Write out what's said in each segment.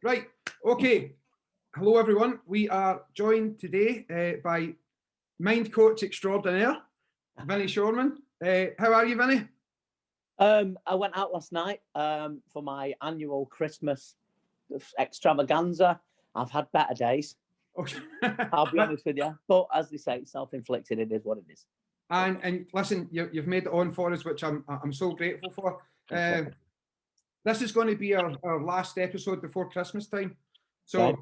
Right, okay. Hello, everyone. We are joined today by mind coach extraordinaire, Vinny Shoreman. How are you, Vinny? I went out last night for my annual Christmas extravaganza. I've had better days. Okay. I'll be honest with you. But as they say, self-inflicted, it is what it is. And listen, you've made it on for us, which I'm so grateful for. This is going to be our last episode before Christmas time. So, right.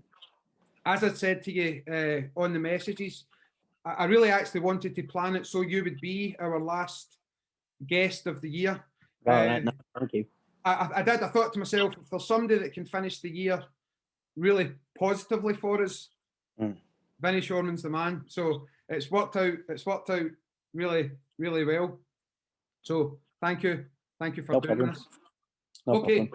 As I said to you on the messages, I really actually wanted to plan it so you would be our last guest of the year. Right, no, thank you. I did. I thought to myself, if there's somebody that can finish the year really positively for us, Vinny Shoreman's the man. So it's worked out. It's worked out really, really well. So thank you for doing this. No okay,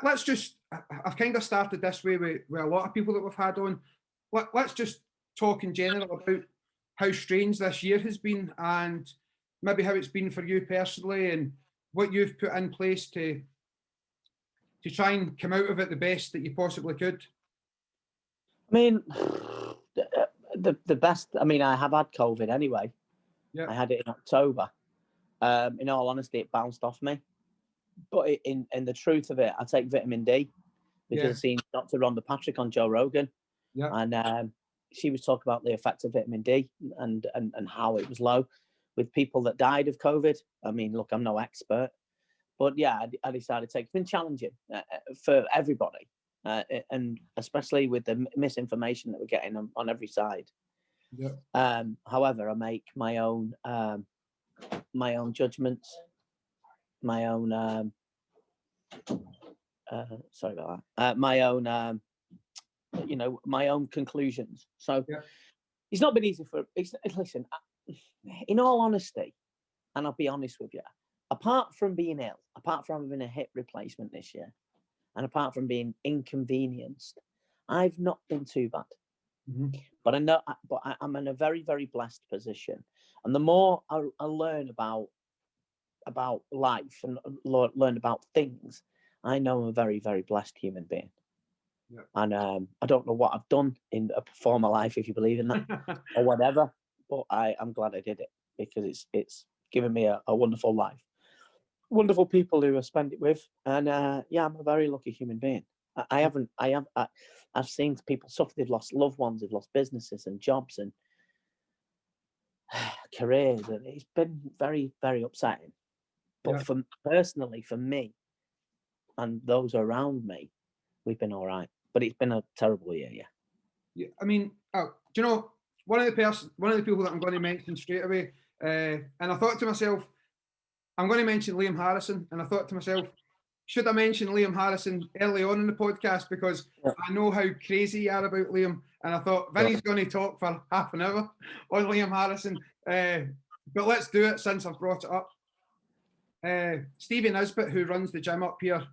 let's just. I've kind of started this way with a lot of people that we've had on. Let's just talk in general about how strange this year has been, and maybe how it's been for you personally, and what you've put in place to try and come out of it the best that you possibly could. I mean, the best. I mean, I have had COVID anyway. Yeah. I had it in October. In all honesty, it bounced off me. But in the truth of it, I take vitamin D because I've seen Dr. Rhonda Patrick on Joe Rogan, and she was talking about the effect of vitamin D and how it was low with people that died of COVID. I mean, look, I'm no expert, but yeah, I decided to take. It's been challenging for everybody, and especially with the misinformation that we're getting on every side. Yeah. However, I make my own judgments, my own. Sorry about that. My own, my own conclusions. So it's not been easy listen, in all honesty, and I'll be honest with you, apart from being ill, apart from having a hip replacement this year, and apart from being inconvenienced, I've not been too bad. Mm-hmm. But I know, I'm in a very, very blessed position. And the more I learn about life and learn about things, I know I'm a very, very blessed human being. Yeah. And I don't know what I've done in a former life, if you believe in that, or whatever, but I'm glad I did it because it's given me a wonderful life, wonderful people who I spend it with, and I'm a very lucky human being. I've seen people suffer. They've lost loved ones, they've lost businesses and jobs and careers, and it's been very, very upsetting. But personally, for me and those around me, we've been all right. But it's been a terrible year, yeah. I mean, do you know, one of the people that I'm going to mention straight away, and I thought to myself, I'm going to mention Liam Harrison, and I thought to myself, should I mention Liam Harrison early on in the podcast, because I know how crazy you are about Liam, and I thought Vinny's going to talk for half an hour on Liam Harrison, but let's do it since I've brought it up. Stevie Nisbet, who runs the gym up here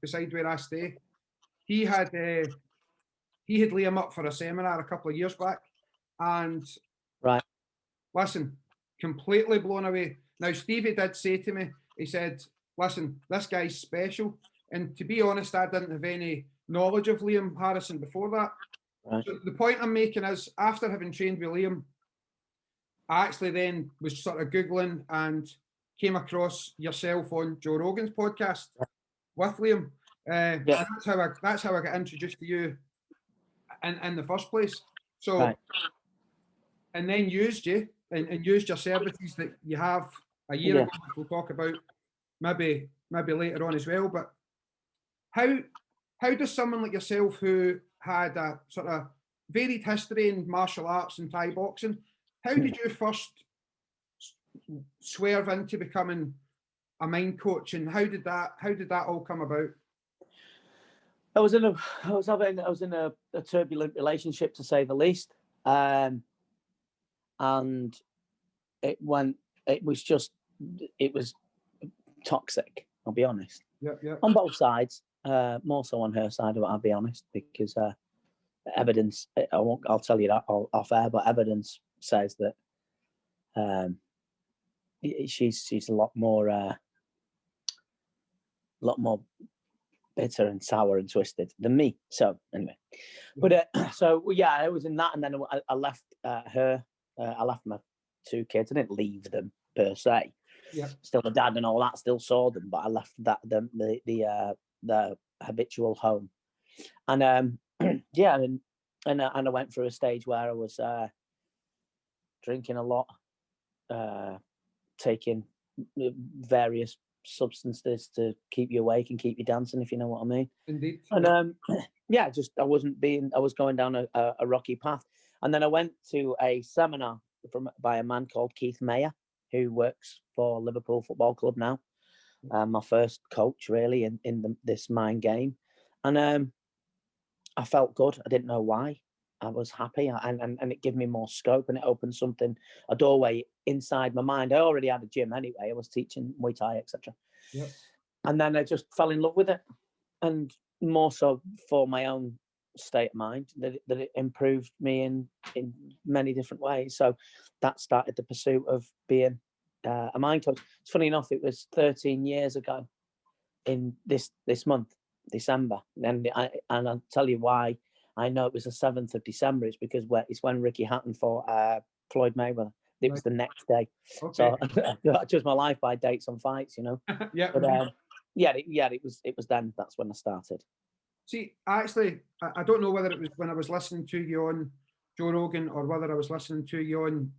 beside where I stay, he had Liam up for a seminar a couple of years back, and listen, completely blown away. Now, Stevie did say to me, he said, listen, this guy's special. And to be honest, I didn't have any knowledge of Liam Harrison before that. Right. So the point I'm making is, after having trained with Liam, I actually then was sort of Googling and came across yourself on Joe Rogan's podcast with Liam. And that's how I got introduced to you in the first place. So, and then used you and used your services that you have a year ago, which we'll talk about maybe later on as well. But how does someone like yourself, who had a sort of varied history in martial arts and Thai boxing, how did you first swerve into becoming a mind coach, and how did that all come about? I was in a turbulent relationship, to say the least, and it was toxic. I'll be honest. Yeah. On both sides, more so on her side. I'll be honest, because evidence. I'll tell you that off air, but evidence says that she's a lot more bitter and sour and twisted than me. So anyway, but so yeah, I was in that, and then I left her. I left my 2 kids. I didn't leave them per se. Yeah. Still the dad and all that. Still saw them, but I left the habitual home, and yeah, and I went through a stage where I was drinking a lot, taking various substances to keep you awake and keep you dancing, if you know what I mean. Indeed. And yeah, just I was going down a rocky path, and then I went to a seminar by a man called Keith Mayer, who works for Liverpool Football Club now. My first coach really in this mind game, and I felt good. I didn't know why. I was happy, and it gave me more scope, and it opened a doorway inside my mind. I already had a gym anyway. I was teaching Muay Thai, etc. Yeah. And then I just fell in love with it, and more so for my own state of mind, that it improved me in many different ways. So that started the pursuit of being a mind coach. It's funny enough, it was 13 years ago in this month, December, and I'll tell you why. I know it was the 7th of December. It's because it's when Ricky Hatton fought Floyd Mayweather. It was the next day. Okay. So I judge my life by dates on fights, you know. Yeah. But it was then. That's when I started. See, actually, I don't know whether it was when I was listening to you on Joe Rogan or whether I was listening to you on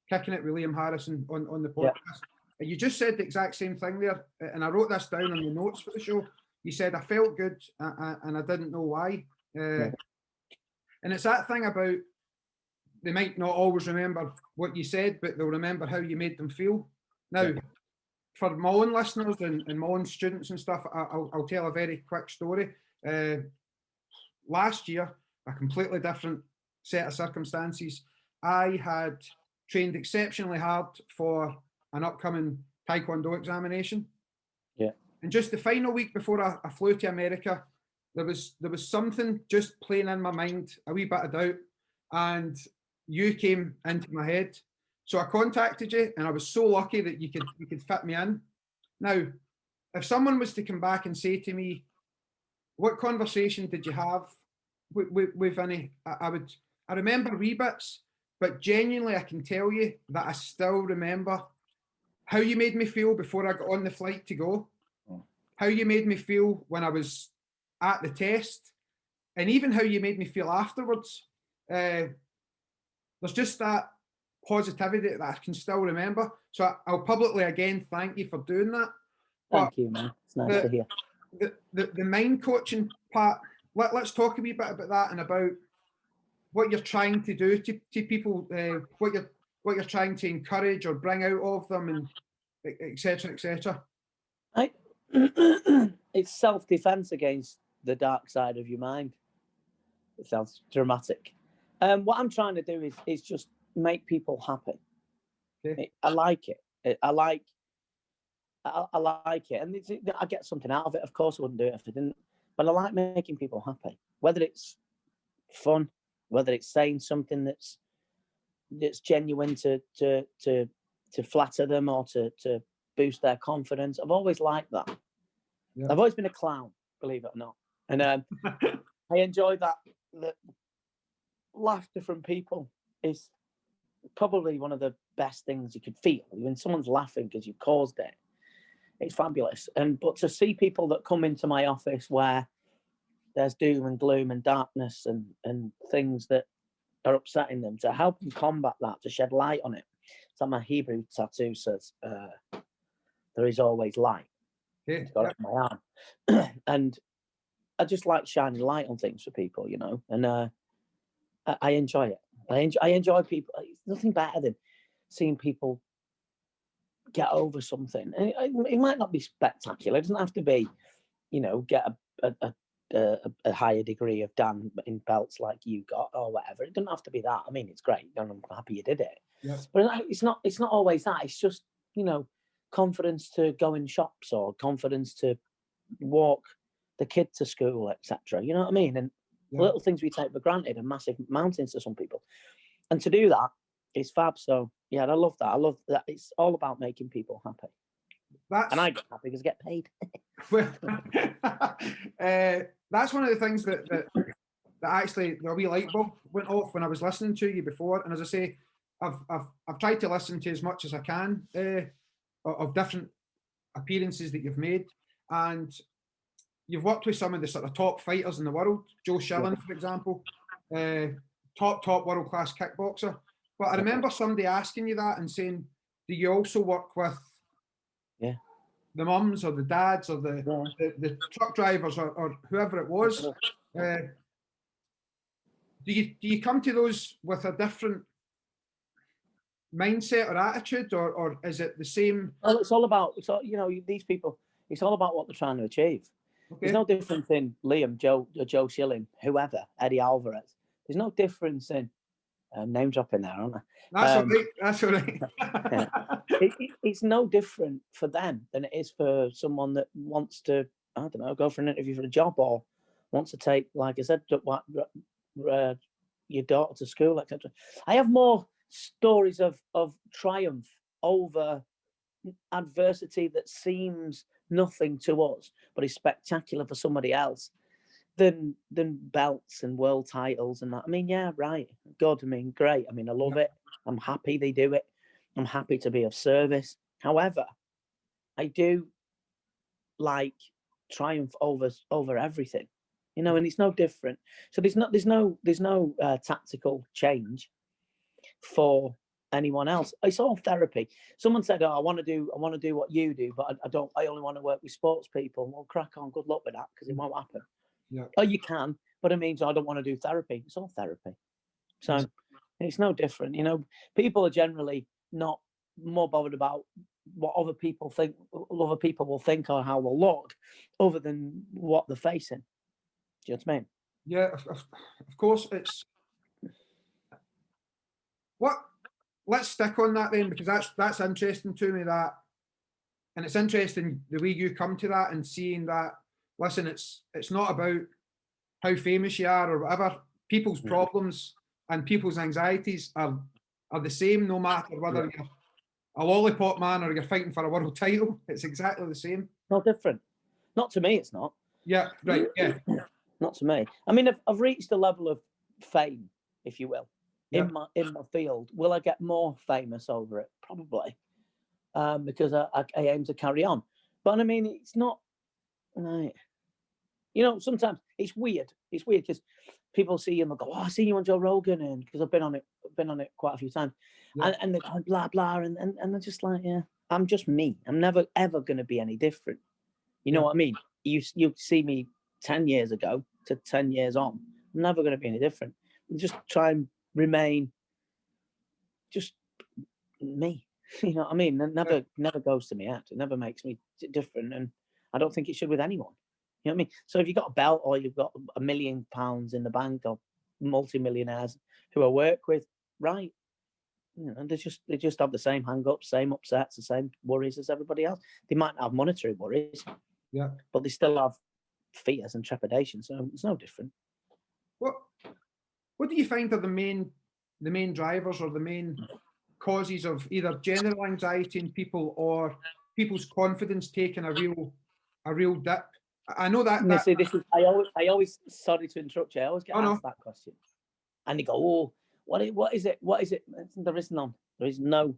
Kicking It with Liam Harrison on the podcast. Yeah. You just said the exact same thing there, and I wrote this down on the notes for the show. You said, I felt good, and I didn't know why. And it's that thing about, they might not always remember what you said, but they'll remember how you made them feel. Now, for my own listeners and my own students and stuff, I'll tell a very quick story. Last year, a completely different set of circumstances. I had trained exceptionally hard for an upcoming Taekwondo examination. Yeah. And just the final week before I flew to America, there was something just playing in my mind, a wee bit of doubt, and you came into my head. So I contacted you, and I was so lucky that you could fit me in. Now, if someone was to come back and say to me, what conversation did you have with Vinny? I remember wee bits, but genuinely I can tell you that I still remember how you made me feel before I got on the flight to go, how you made me feel when I was at the test, and even how you made me feel afterwards. There's just that positivity that I can still remember. So I'll publicly again thank you for doing that. Thank you, man. It's nice to hear. The mind coaching part, let's talk a wee bit about that and about what you're trying to do to people, what you're trying to encourage or bring out of them, and etc. etc. It's self-defense against the dark side of your mind. It sounds dramatic. What I'm trying to do is just make people happy. Okay. I like it. I like it, and I get something out of it. Of course, I wouldn't do it if I didn't. But I like making people happy, whether it's fun, whether it's saying something that's genuine to flatter them or to boost their confidence. I've always liked that. Yeah. I've always been a clown, believe it or not, and I enjoy that. The laughter from people is probably one of the best things you could feel. When someone's laughing because you've caused it, it's fabulous. But to see people that come into my office where there's doom and gloom and darkness and things that are upsetting them, to help them combat that, to shed light on it. So my Hebrew tattoo says, there is always light. Yeah, it's got it on my arm. And I just like shining light on things for people, you know, and I enjoy it. I enjoy people. There's nothing better than seeing people get over something. And it might not be spectacular. It doesn't have to be, you know, get a higher degree of Dan in belts like you got or whatever. It doesn't have to be that. I mean, it's great. And I'm happy you did it. Yeah. But it's not always that. It's just, you know, confidence to go in shops or confidence to walk the kid to school, etc. You know what I mean? And little things we take for granted are massive mountains to some people. And to do that is fab. So yeah, I love that. I love that. It's all about making people happy. And I get happy because I get paid. Well, that's one of the things that actually the wee light bulb went off when I was listening to you before. And as I say, I've tried to listen to as much as I can of different appearances that you've made, and you've worked with some of the sort of top fighters in the world. Joe Schilling, for example, top world class kickboxer. But I remember somebody asking you that and saying, "Do you also work with the mums or the dads or the truck drivers or whoever it was?" Do you come to those with a different mindset or attitude, or is it the same? Well, it's all about, these people, it's all about what they're trying to achieve. Okay. There's no difference in Liam, Joe Schilling, whoever, Eddie Alvarez. There's no difference in name dropping there, aren't I? That's all right. It's no different for them than it is for someone that wants to, I don't know, go for an interview for a job, or wants to take, like I said, your daughter to school, etc. I have more stories of triumph over adversity that seems nothing to us but is spectacular for somebody else than belts and world titles and that. I mean, yeah, right, good, I mean, great, I mean, I love it, I'm happy they do it, I'm happy to be of service. However, I do like triumph over everything, and it's no different. So there's no tactical change for anyone else. It's all therapy. Someone said, "Oh, I want to do what you do, but I only want to work with sports people." Well, crack on, good luck with that, because it won't happen. Yeah. Oh, you can, but it means I don't want to do therapy. It's all therapy. So it's no different. People are generally not more bothered about what other people will think or how they'll look, other than what they're facing. Do you know what I mean? Yeah, of course. Let's stick on that then, because that's interesting to me, and it's interesting the way you come to that and seeing that. Listen, it's not about how famous you are or whatever. People's problems and people's anxieties are the same, no matter whether you're a lollipop man or you're fighting for a world title. It's exactly the same. No different. Not to me, it's not. Yeah, right. Yeah. Not to me. I mean, I've reached a level of fame, if you will, in my field. Will I get more famous over it? Probably, because I aim to carry on. But I mean, it's not right. Sometimes it's weird. It's weird because people see you and they'll go, "Oh, I see you on Joe Rogan," and because I've been on it quite a few times, and they go blah blah, and they're just like, yeah, I'm just me. I'm never ever going to be any different. You know what I mean? You see me 10 years ago to 10 years on. I'm never going to be any different. Just try and remain just me. You know what I mean? It never goes to me out. It never makes me different, and I don't think it should with anyone. You know what I mean? So if you've got a belt or you've got £1 million in the bank, or multi-millionaires who I work with, right? They just have the same hang-ups, same upsets, the same worries as everybody else. They might not have monetary worries, but they still have fears and trepidation. So it's no different. What do you find are the main drivers or the main causes of either general anxiety in people or people's confidence taking a real dip? I know that. See, this is I always sorry to interrupt you. I always get asked that question, and they go, "Oh, what is it? What is it?" There is none. There is no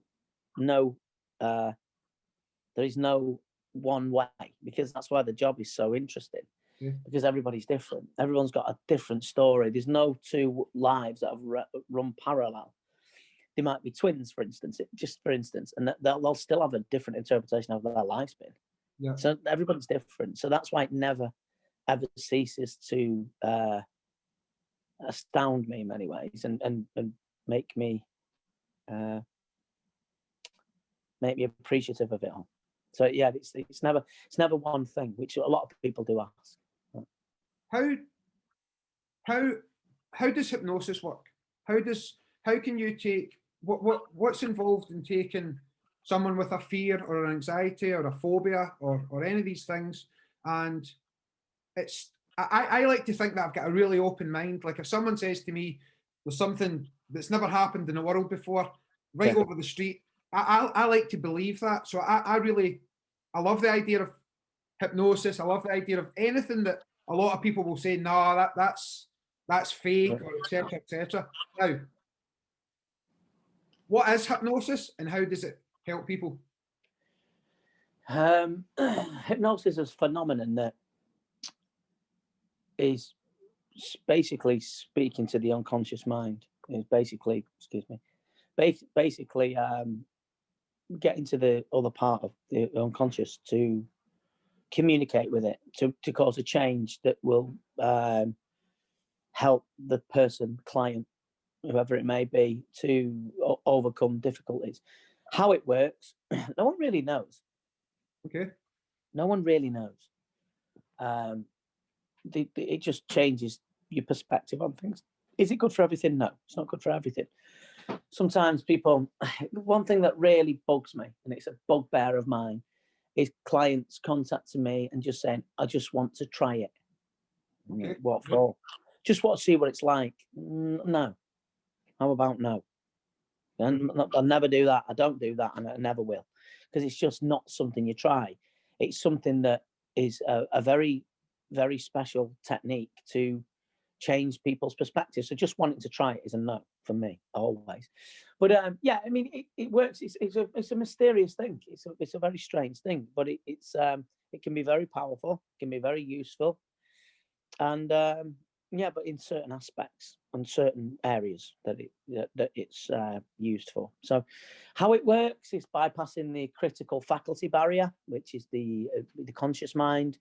one way, because that's why the job is so interesting. Because everybody's different. Everyone's got a different story. There's no two lives that have run parallel. They might be twins, for instance, and they'll still have a different interpretation of their lifespan. Yeah. So everybody's different. So that's why it never, ever ceases to astound me in many ways and make me appreciative of it all. So yeah, it's never one thing, which a lot of people do ask. How does hypnosis work? How can you take what's involved in taking someone with a fear or an anxiety or a phobia or any of these things? And I like to think that I've got a really open mind. Like if someone says to me there's something that's never happened in the world before, right over the street, I like to believe that. So I really I love the idea of hypnosis. I love the idea of anything that a lot of people will say, no, that's fake, or etc. etc. Now, what is hypnosis and how does it help people? Hypnosis is a phenomenon that is basically speaking to the unconscious mind. Is basically, basically getting to the other part of the unconscious to communicate with it, to cause a change that will help the person, client, whoever it may be, to overcome difficulties. How it works, no one really knows. Okay. No one really knows. It just changes your perspective on things. Is it good for everything? No, it's not good for everything. Sometimes people, one thing that really bugs me, and it's a bugbear of mine, is clients contacting me and just saying, I just want to try it. Okay. What for? Just want to see what it's like. No. How about no? And I'll never do that. I don't do that, and I never will, because it's just not something you try. It's something that is a very, very special technique to change people's perspectives. So just wanting to try it is a no for me, always. But yeah, I mean, it works. It's a mysterious thing. It's a very strange thing, but it can be very powerful. It can be very useful, and yeah, but in certain aspects and certain areas that it's used for. So how it works is bypassing the critical faculty barrier, which is the conscious mind,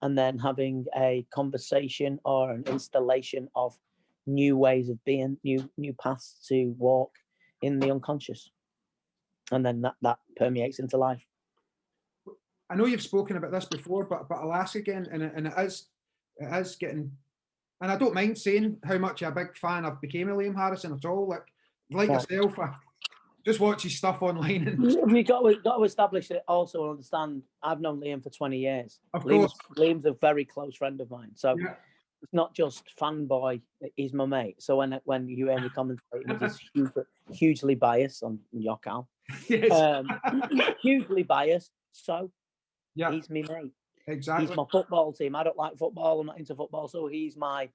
and then having a conversation or an installation of new ways of being, new paths to walk in the unconscious, and then that permeates into life. I know you've spoken about this before, but I'll ask again, and it is getting. And I don't mind saying how much a big fan I've became of Liam Harrison at all. Like Yeah. yourself, I just watch his stuff online. And we got to establish it also and understand. I've known Liam for 20 years. Of course. Liam's a very close friend of mine. So yeah. It's not just fanboy, he's my mate. So when you hear me commentating, he's hugely biased on Yokal. Yes. Hugely biased. So yeah. he's my mate. Exactly. He's my football team. I don't like football. I'm not into football. So he's my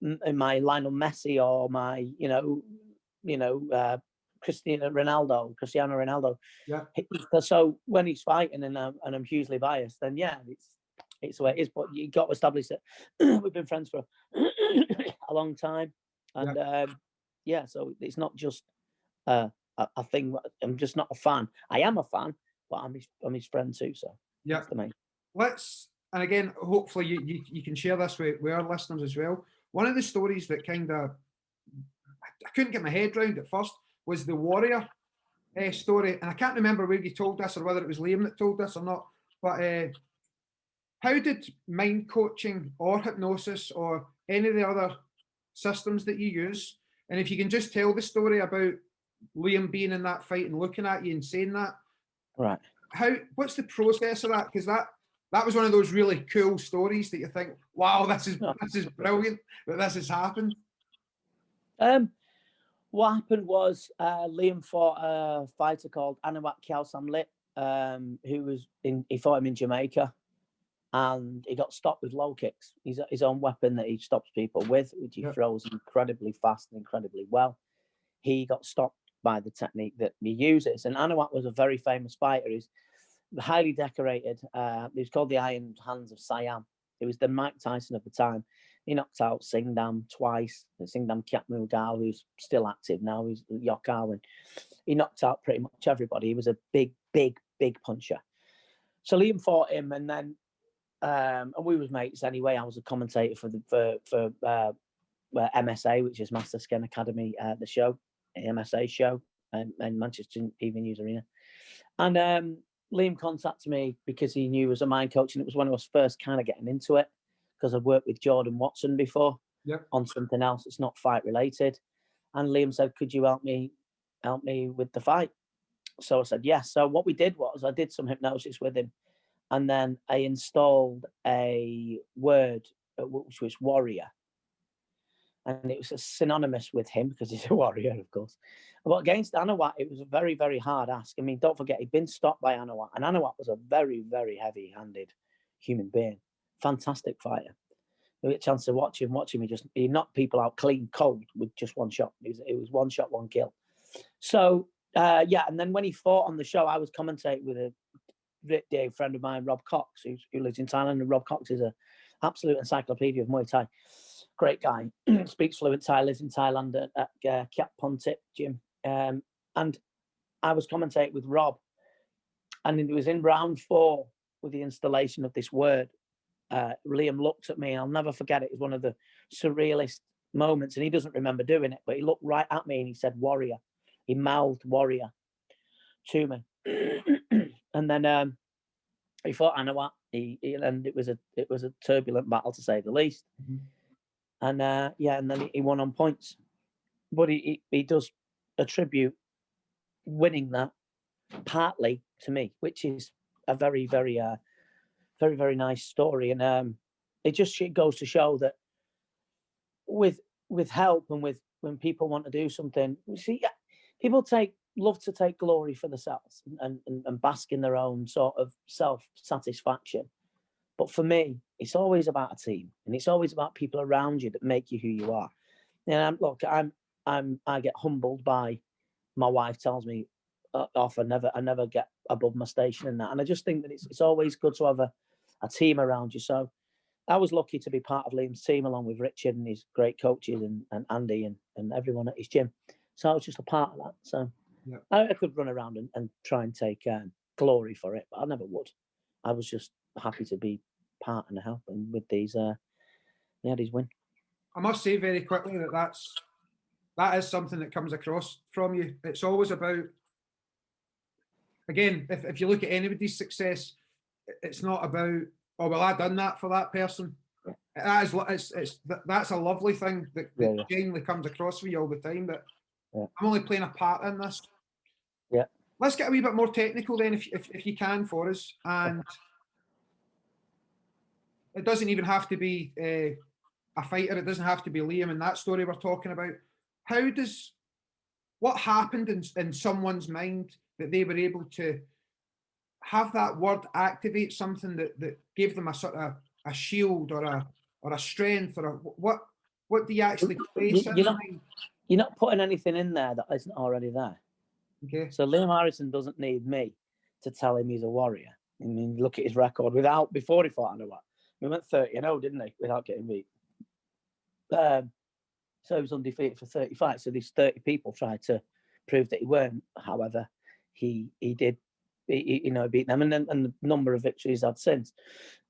Lionel Messi or my, Cristiano Ronaldo. Yeah. So when he's fighting and I'm hugely biased, then yeah, it's the way it is. But you got to establish that we've been friends for a long time, and yeah, so it's not just a thing. I'm just not a fan. I am a fan, but I'm his friend too. So yeah, that's the main. And again, hopefully you can share this with our listeners as well. One of the stories that kind of I couldn't get my head around at first was the warrior story, and I can't remember where you told this or whether it was Liam that told this or not. But how did mind coaching or hypnosis or any of the other systems that you use, and if you can just tell the story about Liam being in that fight and looking at you and saying that, right? What's the process of that? Because that was one of those really cool stories that you think, wow, this is brilliant that this has happened. What happened was Liam fought a fighter called Anawat Kyaosamlit, he fought him in Jamaica, and he got stopped with low kicks. He's his own weapon that he stops people with, which he throws incredibly fast and incredibly well. He got stopped by the technique that he uses. And Anawat was a very famous fighter. He's highly decorated. He was called the Iron Hands of Siam. It was the Mike Tyson of the time. He knocked out Singdam twice. Singdam Kyatmugao, who's still active now, who's Yokawan. He knocked out pretty much everybody. He was a big, big, big puncher. So Liam fought him, and then and we was mates anyway. I was a commentator for MSA, which is Master Skin Academy, the show, MSA show, in Manchester Evening News Arena. And Liam contacted me because he knew I was a mind coach, and it was when I was first kind of getting into it, because I'd worked with Jordan Watson before on something else. It's not fight related. And Liam said, could you help me with the fight? So I said, yes. So what we did was I did some hypnosis with him, and then I installed a word, which was warrior. and it was synonymous with him because he's a warrior, of course. But against Anawat, it was a very, very hard ask. I mean, don't forget, he'd been stopped by Anawat, and Anawat was a very, very heavy-handed human being. Fantastic fighter. We had a chance to watch him. He knocked people out clean, cold with just one shot. It was one shot, one kill. So, and then when he fought on the show, I was commentating with a great dear friend of mine, Rob Cox, who lives in Thailand. And Rob Cox is an absolute encyclopedia of Muay Thai. Great guy. Speaks fluent Thai, lives in Thailand at Kiat Pontip gym. And I was commentating with Rob. And it was in round 4 with the installation of this word. Liam looked at me, and I'll never forget it. It was one of the surrealist moments, and he doesn't remember doing it, but he looked right at me and he said warrior. He mouthed warrior to me. And then he fought Anawat. And it was a turbulent battle, to say the least. Mm-hmm. And and then he won on points. But he does attribute winning that partly to me, which is a very, very very, very nice story. And it goes to show that with help and with when people want to do something, you see, people love to take glory for themselves and bask in their own sort of self-satisfaction. But for me, it's always about a team, and it's always about people around you that make you who you are. And I get humbled by my wife tells me off. I never get above my station in that. And I just think that it's always good to have a team around you. So I was lucky to be part of Liam's team, along with Richard and his great coaches and Andy and everyone at his gym. So I was just a part of that. So yeah. I could run around and try and take glory for it, but I never would. I was just happy to be part and helping with these win. I must say very quickly that is something that comes across from you. It's always about, again, if you look at anybody's success, it's not about, oh, well, I done that for that person. Yeah. That's a lovely thing that genuinely comes across for you all the time, that I'm only playing a part in this. Yeah. Let's get a wee bit more technical then, if you can, for us. And it doesn't even have to be a fighter. It doesn't have to be Liam in that story we're talking about. What happened in someone's mind that they were able to have that word activate something that gave them a sort of a shield or a strength, or what do you actually place in mind? You're not putting anything in there that isn't already there. Okay. So Liam Harrison doesn't need me to tell him he's a warrior. I mean, look at his record before he fought Anawat. We went 30-0, didn't he, without getting beat. So he was undefeated for 30 fights. So these 30 people tried to prove that he weren't. However, he did, beat them, and the number of victories he's had since.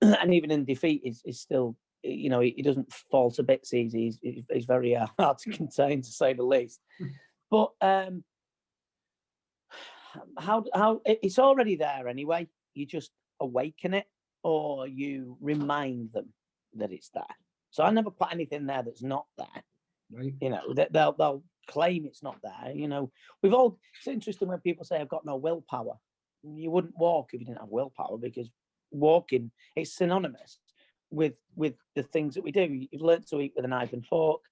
And even in defeat, is still, he doesn't fall to bits easy. He's very hard to contain, to say the least. But how it's already there anyway. You just awaken it, or you remind them that it's there. So I never put anything there that's not there. Right. They'll claim it's not there. It's interesting when people say I've got no willpower. You wouldn't walk if you didn't have willpower, because walking is synonymous with the things that we do. You've learned to eat with a knife and fork,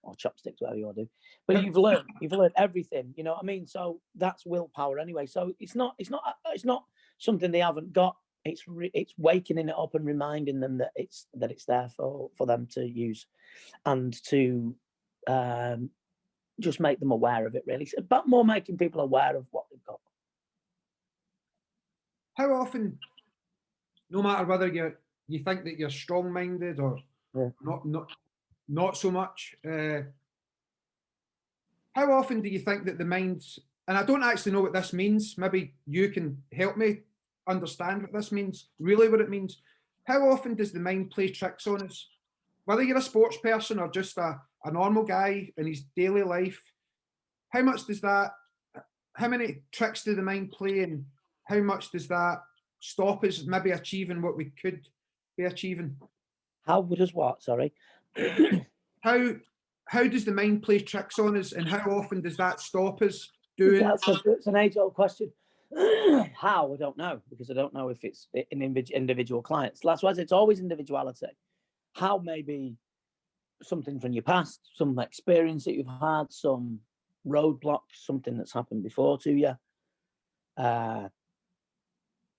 or chopsticks, whatever you want to do. But you've learned everything. You know what I mean? So that's willpower anyway. So it's not something they haven't got. It's waking it up and reminding them that it's there for them to use, and to just make them aware of it, really. But more making people aware of what they've got. How often, no matter whether you think that you're strong-minded or not so much, how often do you think that the mind's, and I don't actually know what this means, maybe you can help me understand what this means, really what it means. How often does the mind play tricks on us? Whether you're a sports person or just a normal guy in his daily life, how many tricks do the mind play, and how much does that stop us maybe achieving what we could be achieving? How does what? Sorry. How does the mind play tricks on us, and how often does that stop us doing? It's an age-old question. How? I don't know, because I don't know if it's an individual clients. That's why it's always individuality. How maybe something from your past, some experience that you've had, some roadblocks, something that's happened before to you.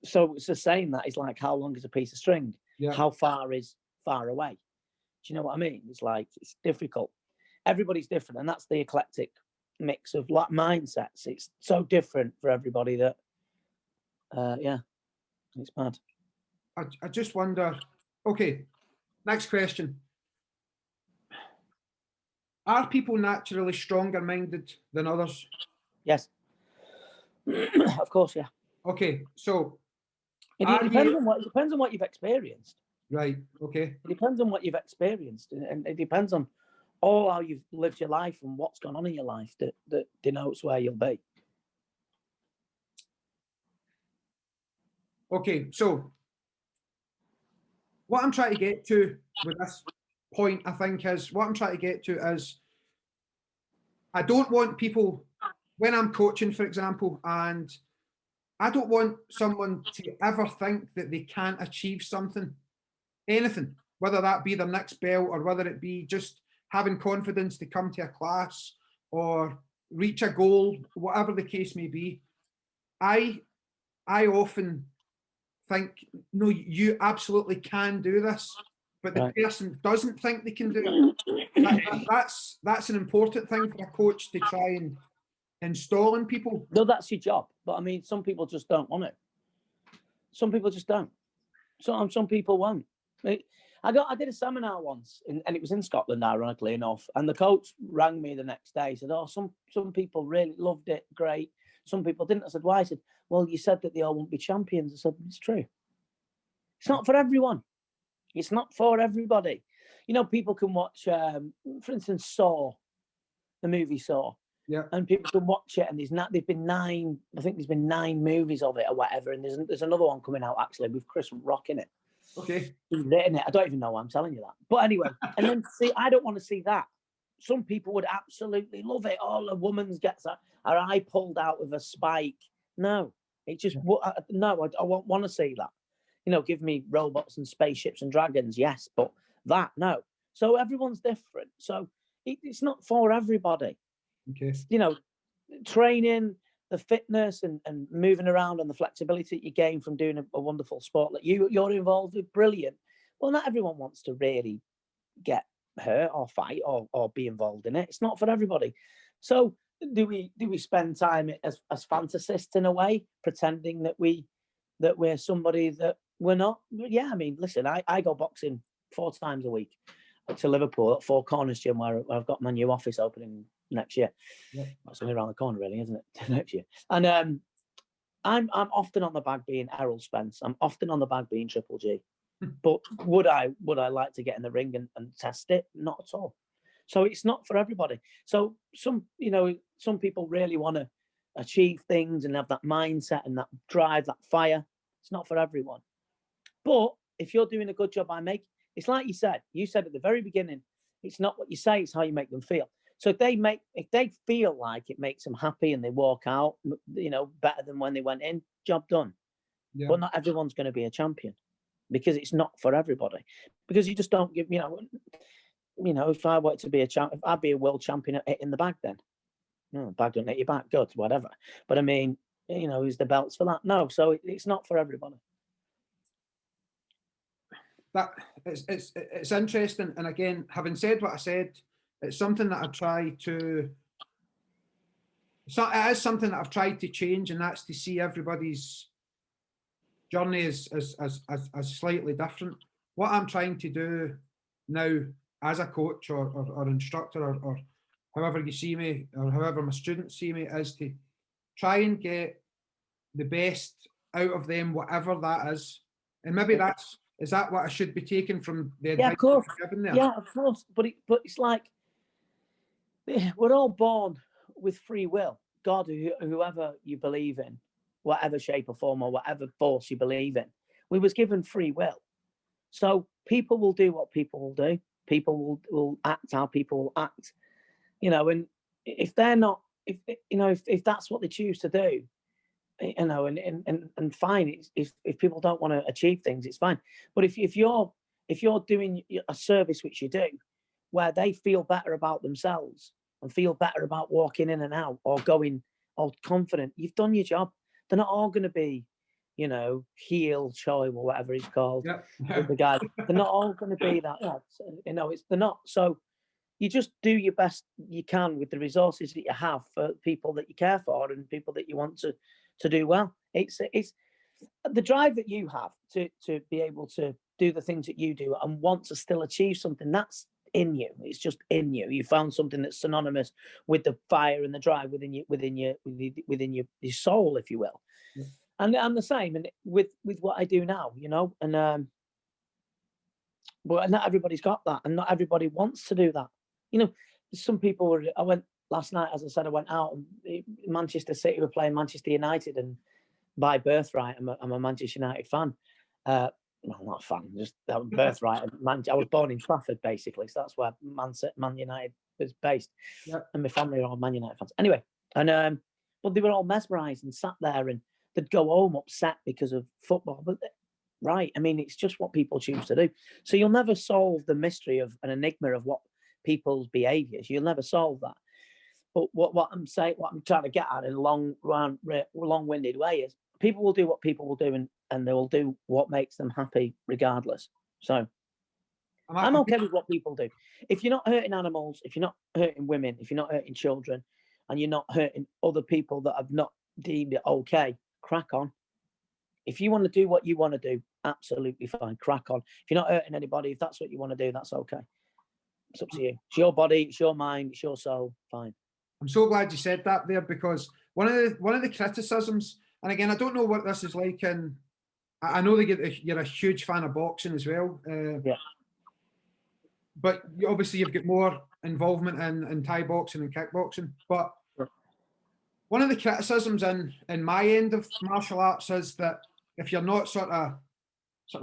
So it's the saying that is like, how long is a piece of string? Yeah. How far is far away? Do you know what I mean? It's like, it's difficult. Everybody's different, and that's the eclectic mix of like mindsets. It's so different for everybody that, yeah, it's mad. I just wonder, okay, next question. Are people naturally stronger minded than others? Yes. Of course, yeah. Okay, so it depends on what you've experienced. Right, okay. It depends on what you've experienced, and it depends on all how you've lived your life and what's gone on in your life that denotes where you'll be. Okay, so what I'm trying to get to with this point, I think, is I don't want people, when I'm coaching, for example, and I don't want someone to ever think that they can't achieve something, anything, whether that be their next belt or whether it be just having confidence to come to a class or reach a goal, whatever the case may be. I often think, no, you absolutely can do this, but the person doesn't think they can do it. That's an important thing for a coach to try and install in people. No, that's your job. But I mean, some people just don't want it. Some people just don't. Some people won't. I did a seminar once, and it was in Scotland, ironically enough. And the coach rang me the next day. He said, "Oh, some people really loved it, great. Some people didn't." I said, "Why?" He said, "Well, you said that they all won't be champions." I said, "It's true. It's not for everyone. It's not for everybody." You know, people can watch, for instance, Saw, the movie Saw. Yeah. And people can watch it, and there's been 9. I think there's been 9 movies of it or whatever, and there's another one coming out actually with Chris Rock in it. Okay. He's written it. I don't even know why I'm telling you that. But anyway, and then see, I don't want to see that. Some people would absolutely love it. Oh, a woman gets her eye pulled out with a spike. No, it just no. I won't want to see that. You know, give me robots and spaceships and dragons, yes, but that no. So everyone's different. So it's not for everybody. Okay. You know, training, the fitness and moving around and the flexibility that you gain from doing a wonderful sport that you're involved with, brilliant. Well, not everyone wants to really get hurt or fight or be involved in it. It's not for everybody. So do we spend time as fantasists in a way, pretending that we're somebody that we're not? Yeah, I mean, listen, I go boxing 4 times a week to Liverpool at Four Corners Gym, where I've got my new office opening next year. Yeah. That's only around the corner, really, isn't it? Next year. And I'm often on the bag being Errol Spence. I'm often on the bag being Triple G. But would I like to get in the ring and test it? Not at all. So it's not for everybody. So some people really want to achieve things and have that mindset and that drive, that fire. It's not for everyone. But if you're doing a good job, it's like you said at the very beginning, it's not what you say, it's how you make them feel. So if they feel like it makes them happy and they walk out, better than when they went in, job done. Yeah. But not everyone's going to be a champion, because it's not for everybody. Because you just don't give, if I were to be a champion, I'd be a world champion at hitting the bag then. No, the bag don't hit your back, good, whatever. But I mean, is the belts for that? No, so it's not for everybody. That it's interesting, and again, having said what I said, it's something that I try to. It is something that I've tried to change, and that's to see everybody's journey as slightly different. What I'm trying to do now as a coach or instructor or however you see me or however my students see me is to try and get the best out of them, whatever that is. And maybe is that what I should be taking from the advice you've given there? Yeah, of course. But it's like we're all born with free will. God, whoever you believe in, whatever shape or form or whatever force you believe in, we was given free will. So people will do what people will do. People will act how people will act. And if they're not, if that's what they choose to do, and fine. If people don't want to achieve things, it's fine. But if you're doing a service, which you do, where they feel better about themselves and feel better about walking in and out or going or confident, you've done your job. They're not all going to be, you know, heel, show or whatever it's called. Yeah. The guys, they're not all going to be that. Yeah, you know, they're not. So you just do your best you can with the resources that you have for people that you care for and people that you want to do well. It's the drive that you have to be able to do the things that you do and want to still achieve something that's in you. It's just in you. You found something that's synonymous with the fire and the drive within your soul, if you will. Yeah. And I'm the same, and with what I do now, you know, and but not everybody's got that, and not everybody wants to do that. You know, some people were. I went last night, as I said, I went out, and Manchester City were playing Manchester United, and by birthright, I'm a Manchester United fan. Well, not a fan, just birthright. I was born in Trafford, basically, so that's where Man United was based. Yep. And my family are all Man United fans. Anyway, and but they were all mesmerised and sat there, and they'd go home upset because of football. But right, I mean, it's just what people choose to do. So you'll never solve the mystery of an enigma of what people's behaviours. You'll never solve that. But what I'm trying to get at in a long-winded way is people will do what people will do, and they will do what makes them happy regardless. So I'm okay with what people do. If you're not hurting animals, if you're not hurting women, if you're not hurting children, and you're not hurting other people that have not deemed it okay, crack on. If you want to do what you want to do, absolutely fine, crack on. If you're not hurting anybody, if that's what you want to do, that's okay. It's up to you. It's your body, it's your mind, it's your soul, fine. I'm so glad you said that there, because one of the criticisms, and again, I don't know what this is like, and I know you're a huge fan of boxing as well. Yeah. But obviously you've got more involvement in Thai boxing and kickboxing. But one of the criticisms in my end of martial arts is that if you're not sort of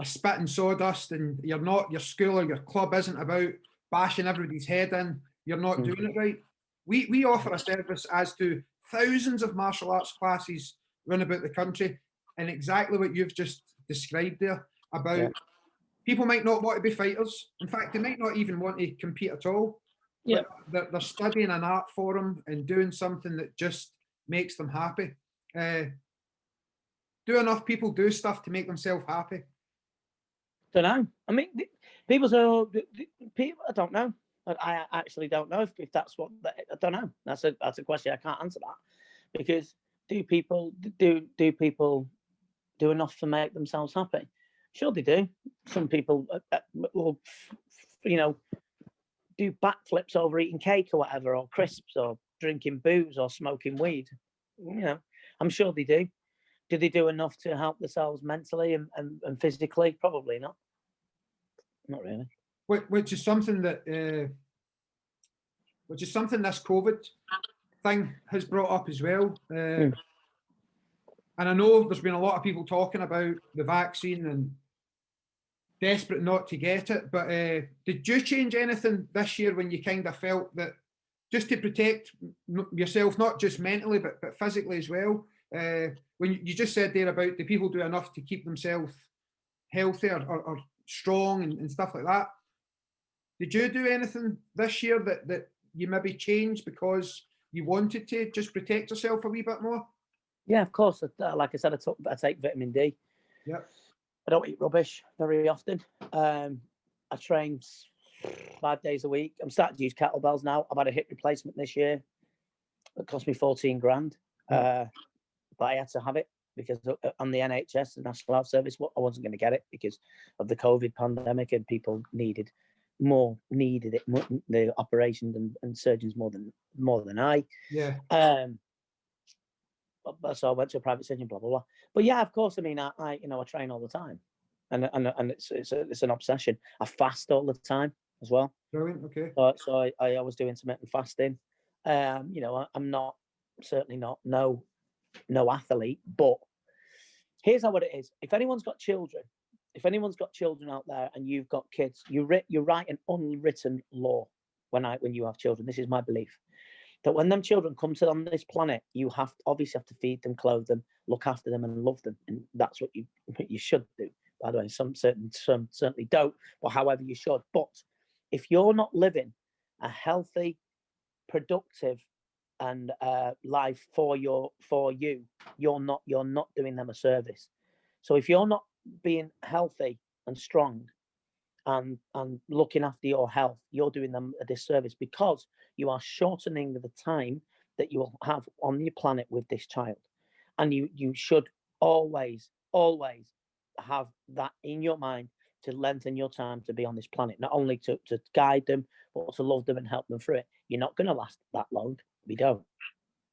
spitting sawdust, and your school or your club isn't about bashing everybody's head in, you're not doing it right. We offer a service, as do thousands of martial arts classes run about the country, and exactly what you've just described there about people might not want to be fighters. In fact, they might not even want to compete at all. Yeah. But they're studying an art form and doing something that just makes them happy. Do enough people do stuff to make themselves happy? Don't know. I mean, people say, people, I don't know. I actually don't know if that's what, I don't know. That's a question I can't answer that, because do people do enough to make themselves happy? Sure they do. Some people will, you know, do backflips over eating cake or whatever, or crisps, or drinking booze, or smoking weed. You know, I'm sure they do. Do they do enough to help themselves mentally and physically? Probably not. Not really. Which is something that this COVID thing has brought up as well. And I know there's been a lot of people talking about the vaccine and desperate not to get it. But did you change anything this year when you kind of felt that, just to protect yourself, not just mentally but physically as well? When you just said there about, do people do enough to keep themselves healthy or strong and stuff like that? Did you do anything this year that you maybe changed because you wanted to just protect yourself a wee bit more? Yeah, of course. Like I said, I take vitamin D. Yeah. I don't eat rubbish very often. I train 5 days a week. I'm starting to use kettlebells now. I've had a hip replacement this year. It cost me 14 grand. But I had to have it because on the NHS, the National Health Service, I wasn't going to get it because of the COVID pandemic, and people needed it, the operations and surgeons more than I. Yeah. So I went to a private surgeon, blah blah blah. But yeah, of course. I mean, I train all the time, and it's an obsession. I fast all the time as well. Brilliant. Okay. So I always do intermittent fasting. You know, I'm certainly not no athlete, but here's how it is. If anyone's got children out there, and you've got kids, you write an unwritten law when you have children. This is my belief, that when them children come to on this planet, you obviously have to feed them, clothe them, look after them, and love them, and that's what you should do. By the way, some certainly don't, but however you should. But if you're not living a healthy, productive, and life for you, you're not doing them a service. So if you're not being healthy and strong and looking after your health, you're doing them a disservice, because you are shortening the time that you will have on your planet with this child. And you should always have that in your mind, to lengthen your time to be on this planet, not only to guide them, but to love them and help them through it. You're not going to last that long. We don't.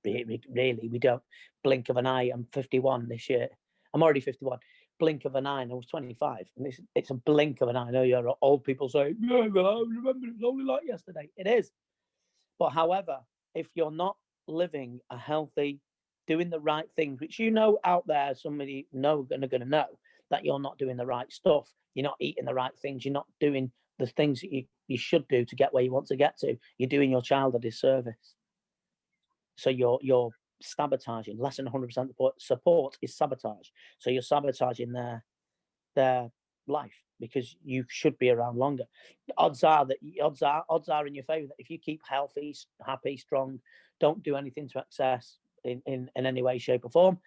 Really, we don't. Blink of an eye. I'm 51 this year. I'm already 51. Blink of an eye, and I was 25. And it's a blink of an eye. I know you're old people say, yeah, well, I remember it was only like yesterday. It is. But however, if you're not living a healthy, doing the right things, which out there, somebody are going to know that you're not doing the right stuff, you're not eating the right things, you're not doing the things that you should do to get where you want to get to, you're doing your child a disservice. So you're sabotaging. Less than 100% support is sabotage. So you're sabotaging their life, because you should be around longer. The odds are in your favor that if you keep healthy, happy, strong, don't do anything to excess in any way, shape, or form,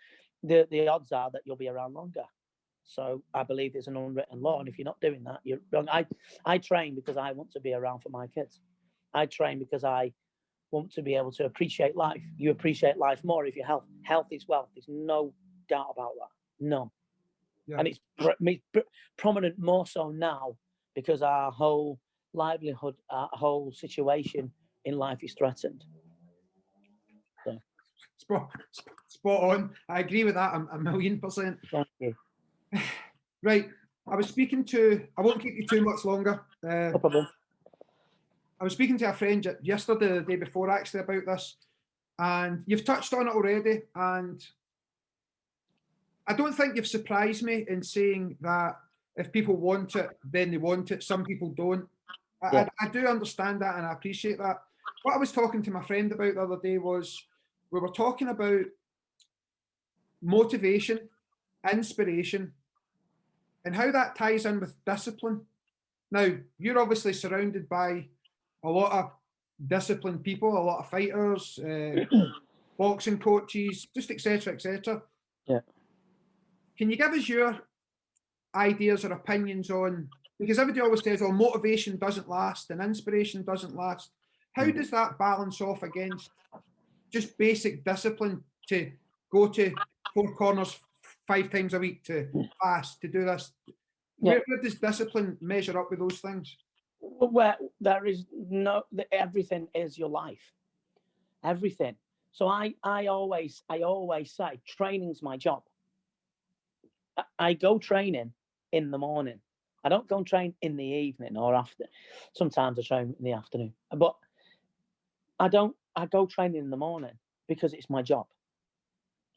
the odds are that you'll be around longer. So I believe there's an unwritten law, and if you're not doing that, you're wrong. I train because I want to be around for my kids. I train because I want to be able to appreciate life. You appreciate life more if you're health. Health is wealth. There's no doubt about that. No. Yeah. And it's prominent more so now, because our whole livelihood, our whole situation in life is threatened. So. Spot on. I agree with that 1,000,000%. Thank you. Right. I was speaking to, I won't keep you too much longer. No problem. I was speaking to a friend yesterday, the day before, actually, about this, and you've touched on it already, and I don't think you've surprised me in saying that if people want it, then they want it. Some people don't. Yeah. I do understand that, and I appreciate that. What I was talking to my friend about the other day was, we were talking about motivation, inspiration, and how that ties in with discipline. Now, you're obviously surrounded by a lot of disciplined people, a lot of fighters, boxing coaches, just etc., etc. Yeah. Can you give us your ideas or opinions on, because everybody always says, oh, motivation doesn't last and inspiration doesn't last. How does that balance off against just basic discipline to go to 4 corners 5 times a week, to fast, to do this? Yeah. Where does discipline measure up with those things? Where there is everything is your life. Everything. So I always say training's my job. I go training in the morning. I don't go and train in the evening or after. Sometimes I train in the afternoon, but I go training in the morning because it's my job.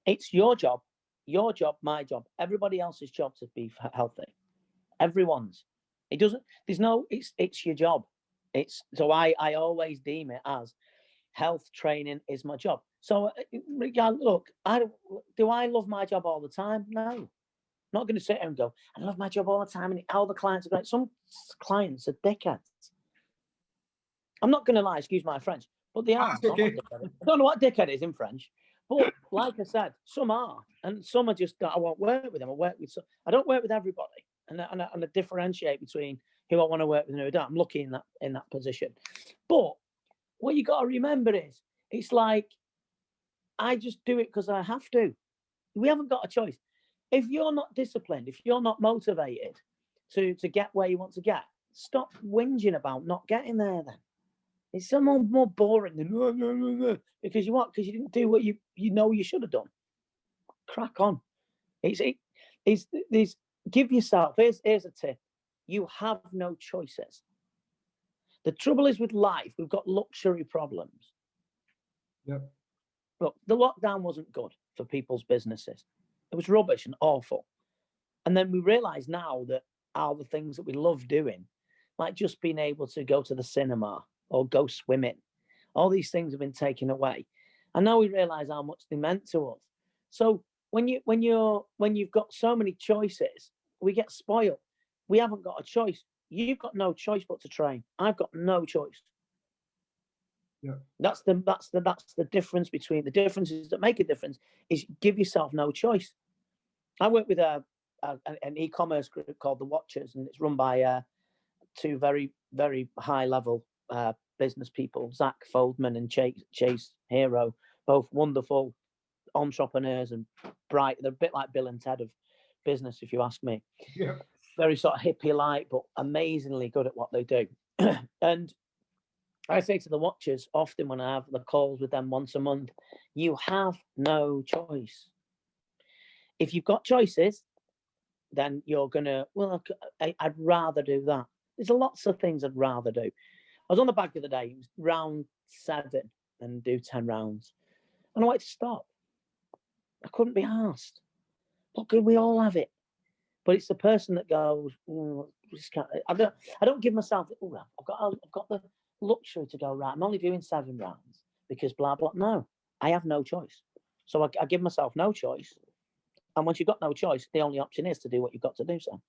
It's your job, my job, everybody else's job to be healthy. Everyone's. It doesn't. There's no. It's your job. So I always deem it as health training is my job. So look, do I love my job all the time? No. I'm not going to sit here and go, I love my job all the time and all the clients are great. Some clients are dickheads. I'm not going to lie, excuse my French, but they are. Okay. I don't know what dickhead is in French, but like I said, some are, and some are just, I won't work with them. I don't work with everybody, and I differentiate between who I want to work with and who I don't. I'm lucky in that position. But what you got to remember is, it's like, I just do it because I have to. We haven't got a choice. If you're not disciplined, if you're not motivated to get where you want to get, stop whinging about not getting there then. It's so more boring than because you didn't do what you should have done. Crack on. Give yourself, here's a tip. You have no choices. The trouble is with life, we've got luxury problems. Yep. Look, the lockdown wasn't good for people's businesses. It was rubbish and awful. And then we realise now that all the things that we love doing, like just being able to go to the cinema or go swimming, all these things have been taken away. And now we realise how much they meant to us. So when you've got so many choices, we get spoiled. We haven't got a choice. You've got no choice but to train. I've got no choice. Yeah. That's the difference between the differences that make a difference is give yourself no choice. I work with an e-commerce group called The Watchers, and it's run by two very, very high level business people, Zach Foldman and Chase Hero, both wonderful entrepreneurs and bright. They're a bit like Bill and Ted of business, if you ask me. Yeah. Very sort of hippie-like, but amazingly good at what they do. And I say to the Watchers often when I have the calls with them once a month, you have no choice. If you've got choices, then you're gonna, well, I'd rather do that. There's lots of things I'd rather do. I was on the bag the other day, it was round 7 and do 10 rounds. And I wanted to stop. I couldn't be asked. Look, we all have it. But it's the person that goes, I don't give myself, I've got the luxury to go, right, I'm only doing 7 rounds because blah, blah. No, I have no choice. So I give myself no choice. And once you've got no choice, the only option is to do what you've got to do. So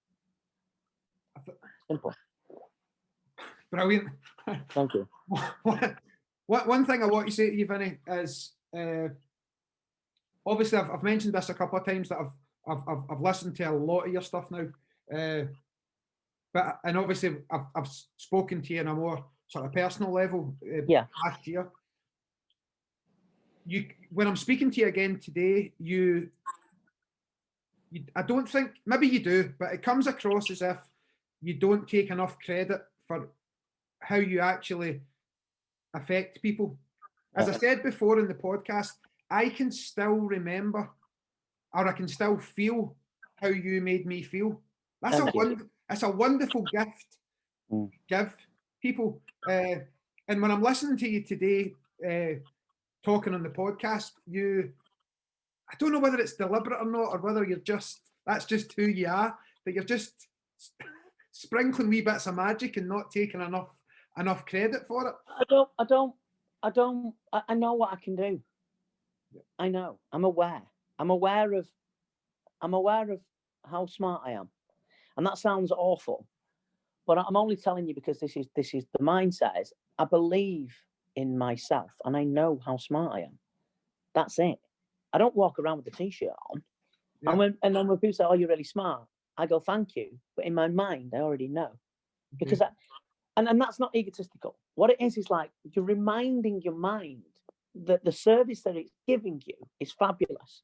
simple. Brilliant. Thank you. One thing I want to say to you, Vinny, is obviously I've mentioned this a couple of times that I've listened to a lot of your stuff now, and obviously I've spoken to you on a more sort of personal level last year. When I'm speaking to you again today, I don't think, maybe you do, but it comes across as if you don't take enough credit for how you actually affect people. As I said before in the podcast, I can still remember, or I can still feel how you made me feel. That's a wonderful gift to give people. And when I'm listening to you today, talking on the podcast, I don't know whether it's deliberate or not, or whether that's just who you are, that you're just sprinkling wee bits of magic and not taking enough credit for it. I know what I can do. I know. I'm aware of how smart I am. And that sounds awful, but I'm only telling you because this is the mindset is I believe in myself and I know how smart I am. That's it. I don't walk around with the t-shirt on. Yeah. And then when people say, "Oh, you're really smart," I go, "Thank you," but in my mind, I already know because and that's not egotistical. What it is like you're reminding your mind that the service that it's giving you is fabulous.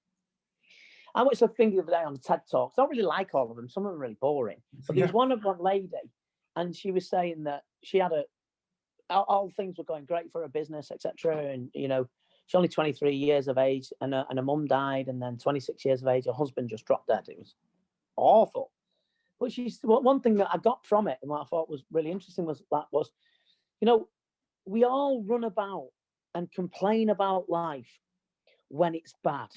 I watched a thing the other day on the TED Talks. I don't really like all of them. Some of them are really boring. But there was one lady, and she was saying that she had all things were going great for her business, etc. And she's only 23 years of age, and her mum died, and then 26 years of age, her husband just dropped dead. It was awful. But one thing that I got from it, and what I thought was really interesting was we all run about and complain about life when it's bad.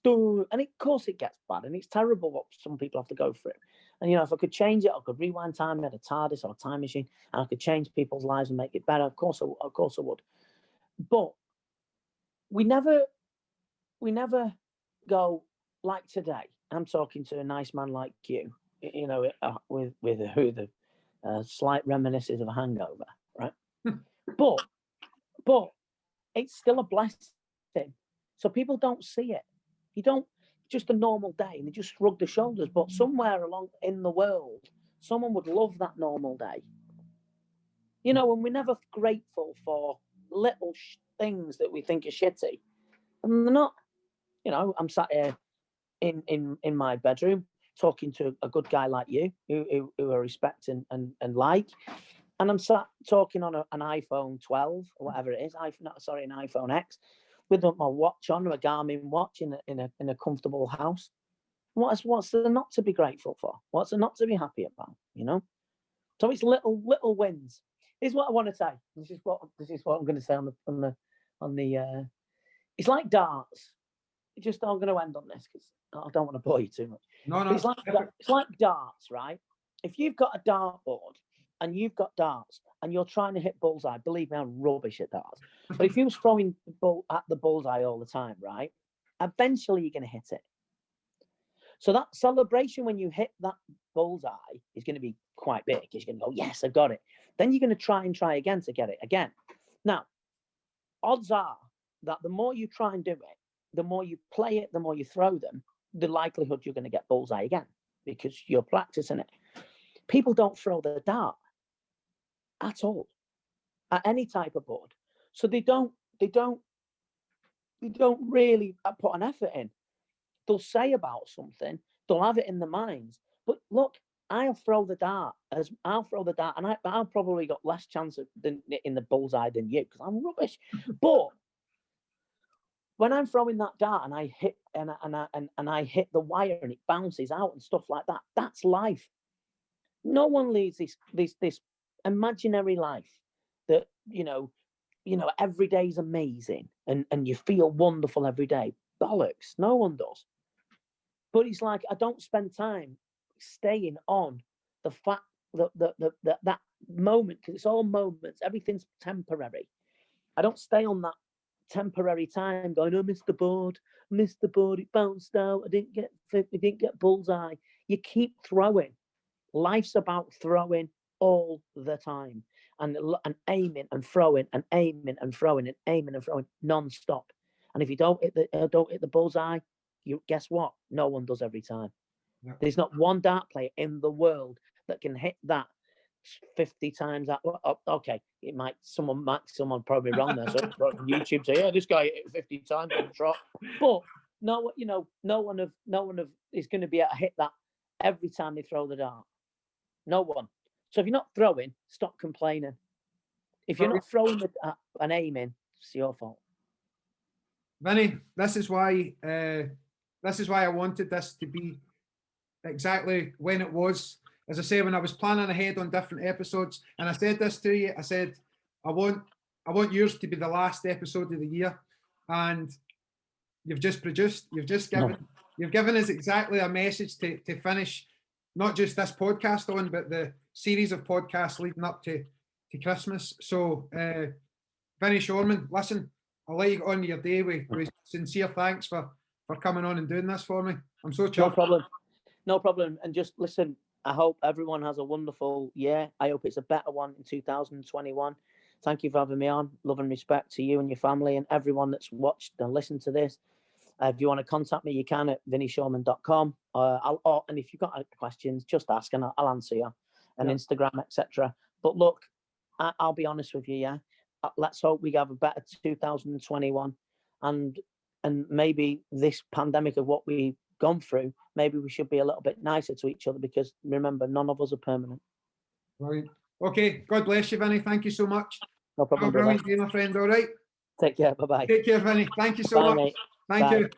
And of course it gets bad, and it's terrible what some people have to go through. And if I could change it, I could rewind time, I had a TARDIS or a time machine, and I could change people's lives and make it better. Of course I would. But we never go like today. I'm talking to a nice man like you, with the slight reminiscences of a hangover, right? but it's still a blessing. So people don't see it. You don't just a normal day and they just shrug their shoulders. But somewhere along in the world, someone would love that normal day. And we're never grateful for little things that we think are shitty, and they're not. I'm sat here in my bedroom talking to a good guy like you, who I respect and like, and I'm sat talking on an iPhone 12 or whatever it is, an iPhone X, with my watch on, a Garmin watch in a comfortable house. What's there not to be grateful for? What's there not to be happy about? So it's little wins. This is what I want to say. This is what I'm going to say on the. It's like darts. I'm going to end on this because I don't want to bore you too much. No. It's like darts, right? If you've got a dartboard and you've got darts and you're trying to hit bullseye, believe me, I'm rubbish at darts. But if you was throwing at the bullseye all the time, right? Eventually you're going to hit it. So that celebration when you hit that bullseye is going to be quite big. You're going to go, yes, I got it. Then you're going to try again to get it again. Now, odds are that the more you try and do it, the more you play it, the more you throw them, the likelihood you're going to get bullseye again because you're practicing it. People don't throw the dart at all, at any type of board. So they don't really put an effort in. They'll say about something, they'll have it in their minds. But look, I'll throw the dart, and I'll probably got less chance in the bullseye than you because I'm rubbish. But when I'm throwing that dart and I hit and I hit the wire and it bounces out and stuff like that, that's life. No one leads this imaginary life that every day is amazing and you feel wonderful every day. Bollocks. No one does. But it's like I don't spend time staying on the fact that moment, because it's all moments. Everything's temporary. I don't stay on that temporary time going, I missed the board, it bounced out, I didn't get bullseye. You keep throwing. Life's about throwing all the time and aiming and throwing and aiming and throwing and aiming and throwing non-stop. And if you don't hit the bullseye, you guess what? No one does every time. Yeah. There's not one dart player in the world that can hit that 50 times. That okay, someone probably wrong there. So YouTube say, yeah, this guy hit it 50 times on the trot. But no one is going to be able to hit that every time they throw the dart. No one. So if you're not throwing, stop complaining. If you're not throwing and aiming, it's your fault. Vinny, this is why I wanted this to be exactly when it was. As I say, when I was planning ahead on different episodes, and I said this to you, I said, I want yours to be the last episode of the year, and you've just given us exactly a message to finish not just this podcast on, but the series of podcasts leading up to Christmas. So, Vinny Shoreman, listen, I'll let you get on your day with sincere thanks for coming on and doing this for me. I'm so chuffed. No problem. And just listen, I hope everyone has a wonderful year. I hope it's a better one in 2021. Thank you for having me on. Love and respect to you and your family and everyone that's watched and listened to this. If you want to contact me, you can at vinnyshoreman.com. And if you've got questions, just ask and I'll answer you. And Instagram, etc. But look, I'll be honest with you, yeah. Let's hope we have a better 2021, and maybe this pandemic of what we've gone through, maybe we should be a little bit nicer to each other because remember, none of us are permanent. Right. Okay. God bless you, Vinny. Thank you so much. No problem. Have a brilliant day, my friend. All right. Take care. Bye-bye. Take care, Vinny. Thank you so much. Mate. Thank you.